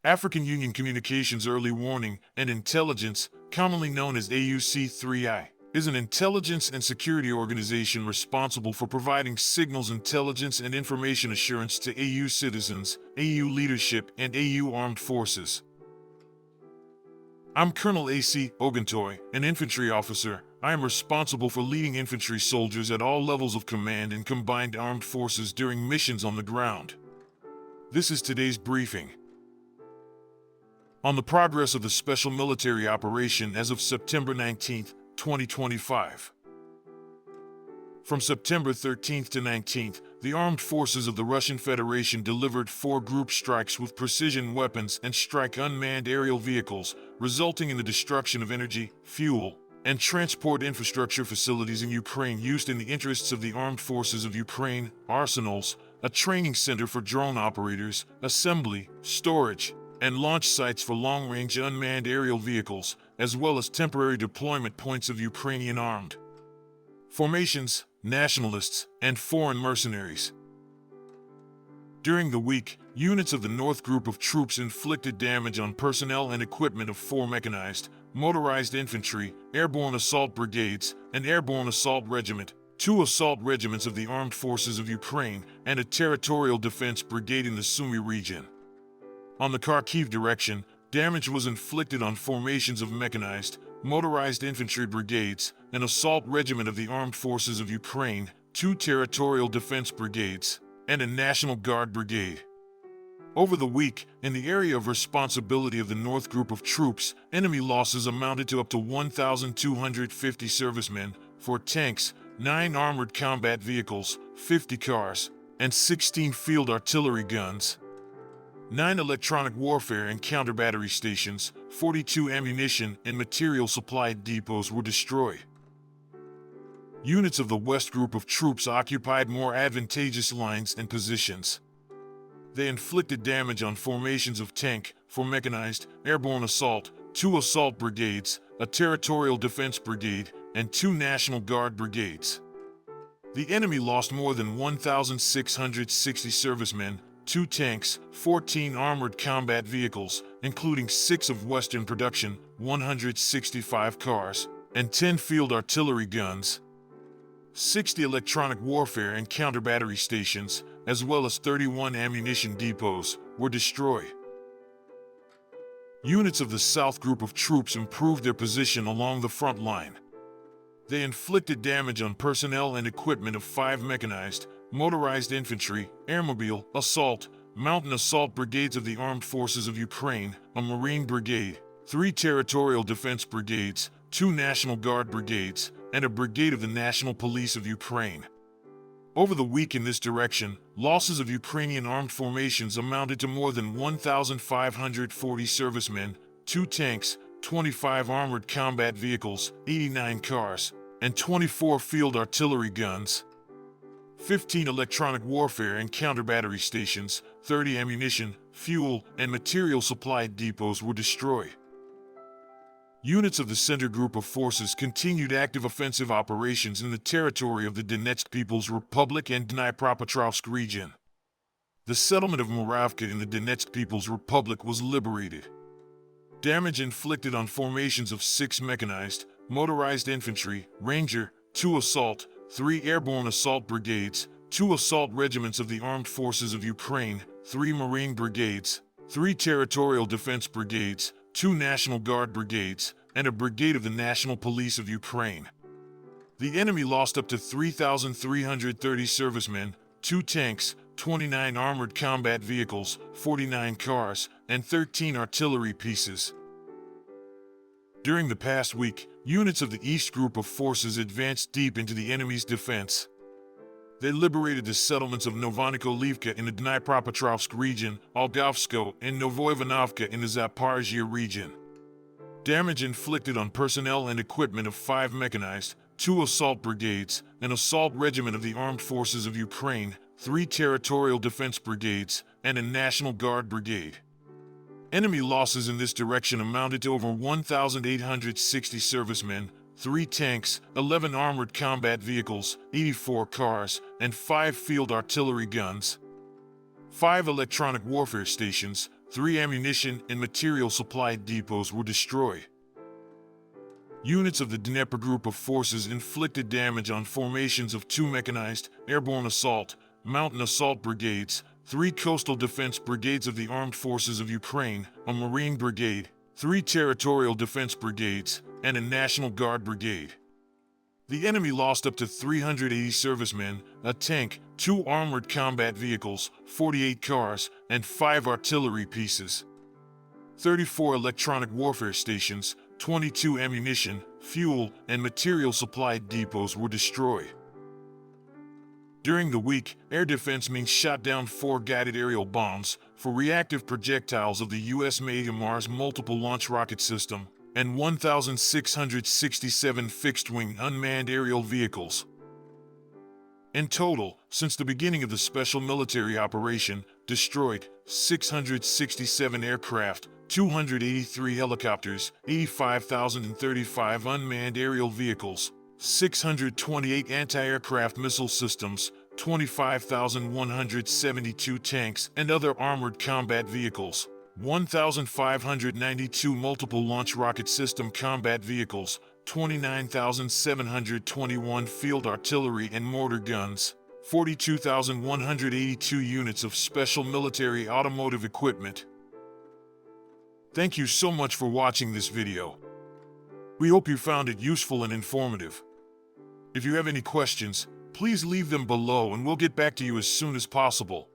African Union Communications Early Warning and Intelligence, commonly known as AUC3I, is an intelligence and security organization responsible for providing signals intelligence and information assurance to AU citizens, AU leadership, and AU armed forces. I'm Colonel A.C. Oguntoye, an infantry officer. I am responsible for leading infantry soldiers at all levels of command in combined armed forces during missions on the ground. This is today's briefing. On the progress of the special military operation as of September 19, 2025. From September 13th to 19th, the armed forces of the Russian Federation delivered 4 group strikes with precision weapons and strike unmanned aerial vehicles, resulting in the destruction of energy, fuel, and transport infrastructure facilities in Ukraine used in the interests of the armed forces of Ukraine, arsenals, a training center for drone operators, assembly, storage, and launch sites for long-range unmanned aerial vehicles, as well as temporary deployment points of Ukrainian armed formations, nationalists, and foreign mercenaries. During the week, units of the North Group of troops inflicted damage on personnel and equipment of 4 mechanized, motorized infantry, airborne assault brigades, an airborne assault regiment, 2 assault regiments of the armed forces of Ukraine, and a territorial defense brigade in the Sumy region. On the Kharkiv direction, damage was inflicted on formations of mechanized, motorized infantry brigades, an assault regiment of the armed forces of Ukraine, 2 territorial defense brigades, and a National Guard brigade. Over the week, in the area of responsibility of the North Group of troops, enemy losses amounted to up to 1,250 servicemen, 4 tanks, 9 armored combat vehicles, 50 cars, and 16 field artillery guns. 9 electronic warfare and counter-battery stations, 42 ammunition and material supply depots were destroyed. Units of the West Group of troops occupied more advantageous lines and positions. They inflicted damage on formations of tank, 4 mechanized, airborne assault, 2 assault brigades, a territorial defense brigade, and 2 National Guard brigades. The enemy lost more than 1,660 servicemen, 2 tanks, 14 armored combat vehicles, including 6 of Western production, 165 cars, and 10 field artillery guns. 60 electronic warfare and counter-battery stations, as well as 31 ammunition depots, were destroyed. Units of the South Group of troops improved their position along the front line. They inflicted damage on personnel and equipment of 5 mechanized, motorized infantry, airmobile, assault, mountain assault brigades of the armed forces of Ukraine, a Marine brigade, 3 territorial defense brigades, 2 National Guard brigades, and a brigade of the National Police of Ukraine. Over the week in this direction, losses of Ukrainian armed formations amounted to more than 1,540 servicemen, 2 tanks, 25 armored combat vehicles, 89 cars, and 24 field artillery guns. 15 electronic warfare and counter-battery stations, 30 ammunition, fuel, and material supply depots were destroyed. Units of the Center Group of Forces continued active offensive operations in the territory of the Donetsk People's Republic and Dnipropetrovsk region. The settlement of Moravka in the Donetsk People's Republic was liberated. Damage inflicted on formations of 6 mechanized, motorized infantry, ranger, 2 assault, 3 airborne assault brigades, 2 assault regiments of the armed forces of Ukraine, 3 Marine brigades, 3 territorial defense brigades, 2 National Guard brigades, and a brigade of the National Police of Ukraine. The enemy lost up to 3,330 servicemen, 2 tanks, 29 armored combat vehicles, 49 cars, and 13 artillery pieces. During the past week, units of the East Group of forces advanced deep into the enemy's defense. They liberated the settlements of Novonikolivka in the Dnipropetrovsk region, Olgovsko, and Novoivanovka in the Zaporizhzhia region. Damage inflicted on personnel and equipment of 5 mechanized, 2 assault brigades, an assault regiment of the armed forces of Ukraine, 3 territorial defense brigades, and a National Guard brigade. Enemy losses in this direction amounted to over 1,860 servicemen, 3 tanks, 11 armored combat vehicles, 84 cars, and 5 field artillery guns. 5 electronic warfare stations, 3 ammunition and material supply depots were destroyed. Units of the Dnieper Group of Forces inflicted damage on formations of 2 mechanized, airborne assault, mountain assault brigades, 3 coastal defense brigades of the Armed Forces of Ukraine, a Marine brigade, 3 territorial defense brigades, and a National Guard brigade. The enemy lost up to 380 servicemen, a tank, 2 armored combat vehicles, 48 cars, and 5 artillery pieces. 34 electronic warfare stations, 22 ammunition, fuel, and material supply depots were destroyed. During the week, air defense means shot down 4 guided aerial bombs for reactive projectiles of the U.S.-made Mars multiple launch rocket system, and 1,667 fixed-wing unmanned aerial vehicles. In total, since the beginning of the special military operation, destroyed 667 aircraft, 283 helicopters, 85,035 unmanned aerial vehicles, 628 anti-aircraft missile systems, 25,172 tanks and other armored combat vehicles, 1,592 multiple launch rocket system combat vehicles, 29,721 field artillery and mortar guns, 42,182 units of special military automotive equipment. Thank you so much for watching this video. We hope you found it useful and informative. If you have any questions, please leave them below and we'll get back to you as soon as possible.